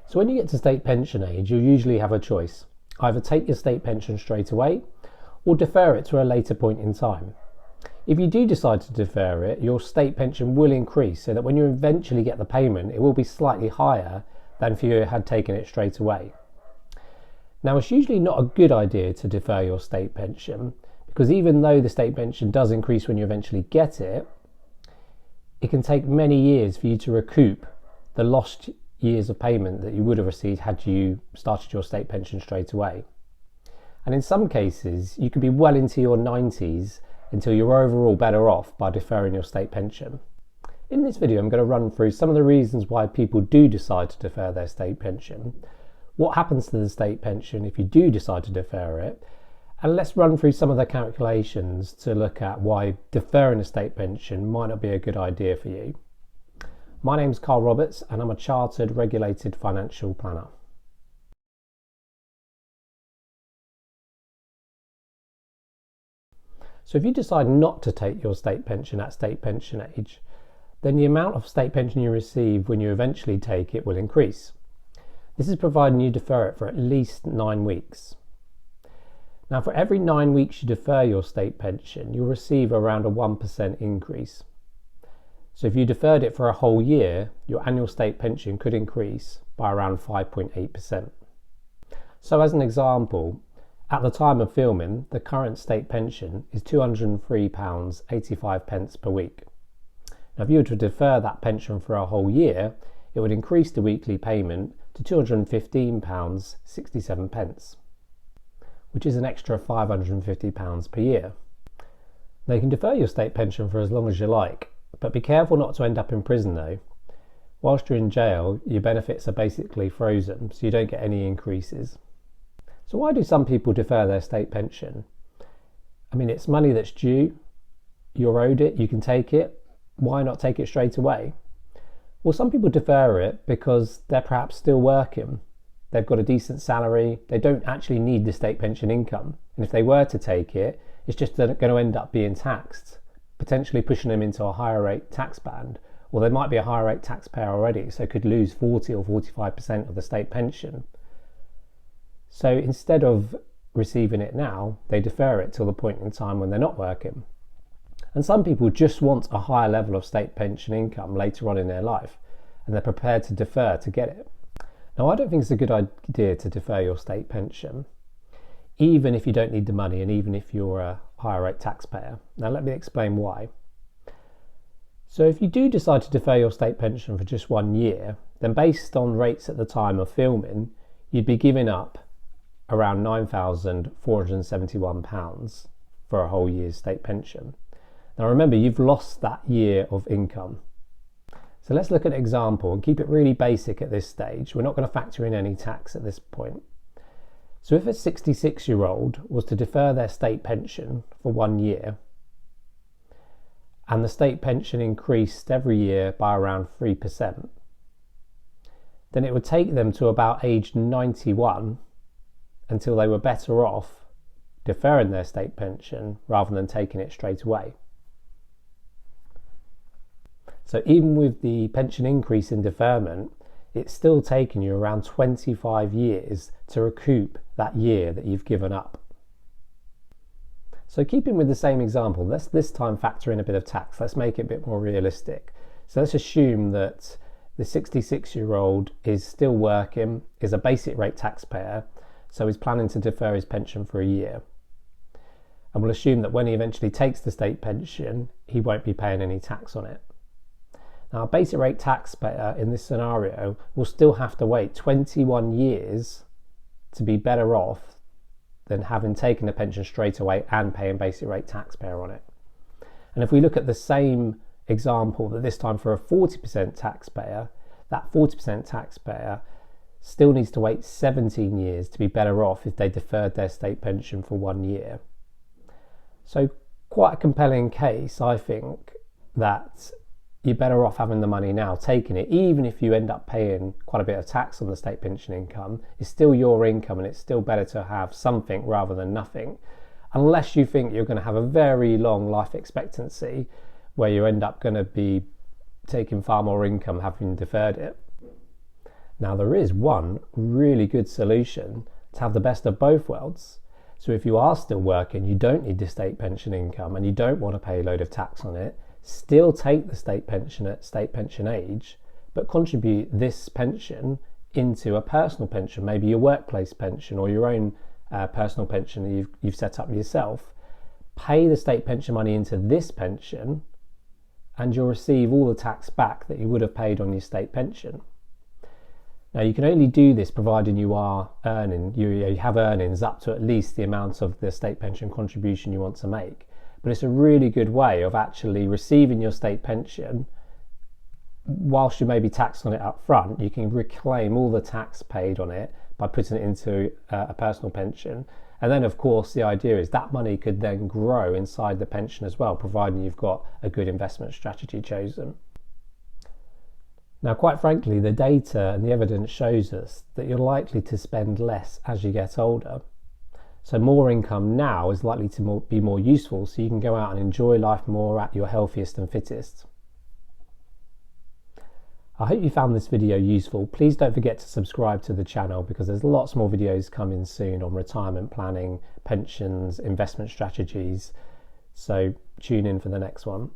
So when you get to state pension age, you'll usually have a choice. Either take your state pension straight away or defer it to a later point in time. If you do decide to defer it, your state pension will increase so that when you eventually get the payment, it will be slightly higher than if you had taken it straight away. Now, it's usually not a good idea to defer your state pension because even though the state pension does increase when you eventually get it, it can take many years for you to recoup the lost years of payment that you would have received had you started your state pension straight away. And in some cases, you could be well into your 90s until you're overall better off by deferring your state pension. In this video, I'm going to run through some of the reasons why people do decide to defer their state pension, what happens to the state pension if you do decide to defer it, and let's run through some of the calculations to look at why deferring a state pension might not be a good idea for you. My name's Carl Roberts and I'm a chartered regulated financial planner. So if you decide not to take your state pension at state pension age, then the amount of state pension you receive when you eventually take it will increase. This is providing you defer it for at least 9 weeks. Now, for every 9 weeks you defer your state pension, you'll receive around a 1% increase. So if you deferred it for a whole year, your annual state pension could increase by around 5.8%. So as an example, at the time of filming, the current state pension is £203.85 per week. Now, if you were to defer that pension for a whole year, it would increase the weekly payment to £215.67, which is an extra £550 per year. Now, you can defer your state pension for as long as you like, but be careful not to end up in prison though. Whilst you're in jail, your benefits are basically frozen, so you don't get any increases. So why do some people defer their state pension? I mean, it's money that's due, you're owed it, you can take it. Why not take it straight away? Well, some people defer it because they're perhaps still working. They've got a decent salary, they don't actually need the state pension income. And if they were to take it, it's just going to end up being taxed, potentially pushing them into a higher rate tax band, or they might be a higher rate taxpayer already, so could lose 40 or 45% of the state pension. So instead of receiving it now, they defer it till the point in time when they're not working. And some people just want a higher level of state pension income later on in their life, and they're prepared to defer to get it. Now, I don't think it's a good idea to defer your state pension, even if you don't need the money and even if you're a higher rate taxpayer. Now, let me explain why. So if you do decide to defer your state pension for just 1 year, then based on rates at the time of filming, you'd be giving up around £9,471 for a whole year's state pension. Now remember, you've lost that year of income. So let's look at an example and keep it really basic at this stage. We're not going to factor in any tax at this point. So if a 66-year-old was to defer their state pension for 1 year, and the state pension increased every year by around 3%, then it would take them to about age 91 until they were better off deferring their state pension rather than taking it straight away. So even with the pension increase in deferment, it's still taking you around 25 years to recoup that year that you've given up. So keeping with the same example, let's this time factor in a bit of tax. Let's make it a bit more realistic. So let's assume that the 66-year-old is still working, is a basic rate taxpayer, so he's planning to defer his pension for a year. And we'll assume that when he eventually takes the state pension, he won't be paying any tax on it. Now, a basic rate taxpayer in this scenario will still have to wait 21 years to be better off than having taken the pension straight away and paying basic rate taxpayer on it. And if we look at the same example, that this time for a 40% taxpayer, that 40% taxpayer still needs to wait 17 years to be better off if they deferred their state pension for 1 year. So quite a compelling case, I think, that you're better off having the money now, taking it, even if you end up paying quite a bit of tax on the state pension income. It's still your income and it's still better to have something rather than nothing, unless you think you're going to have a very long life expectancy where you end up going to be taking far more income having deferred it. Now, there is one really good solution to have the best of both worlds. So if you are still working, you don't need the state pension income and you don't want to pay a load of tax on it, still take the state pension at state pension age, but contribute this pension into a personal pension, maybe your workplace pension or your own personal pension that you've set up yourself. Pay the state pension money into this pension and you'll receive all the tax back that you would have paid on your state pension. Now, you can only do this providing you are earning, you have earnings up to at least the amount of the state pension contribution you want to make. But it's a really good way of actually receiving your state pension. Whilst you may be taxed on it up front, you can reclaim all the tax paid on it by putting it into a personal pension. And then, of course, the idea is that money could then grow inside the pension as well, providing you've got a good investment strategy chosen. Now, quite frankly, the data and the evidence shows us that you're likely to spend less as you get older. So more income now is likely to be more useful, so you can go out and enjoy life more at your healthiest and fittest. I hope you found this video useful. Please don't forget to subscribe to the channel because there's lots more videos coming soon on retirement planning, pensions, investment strategies. So tune in for the next one.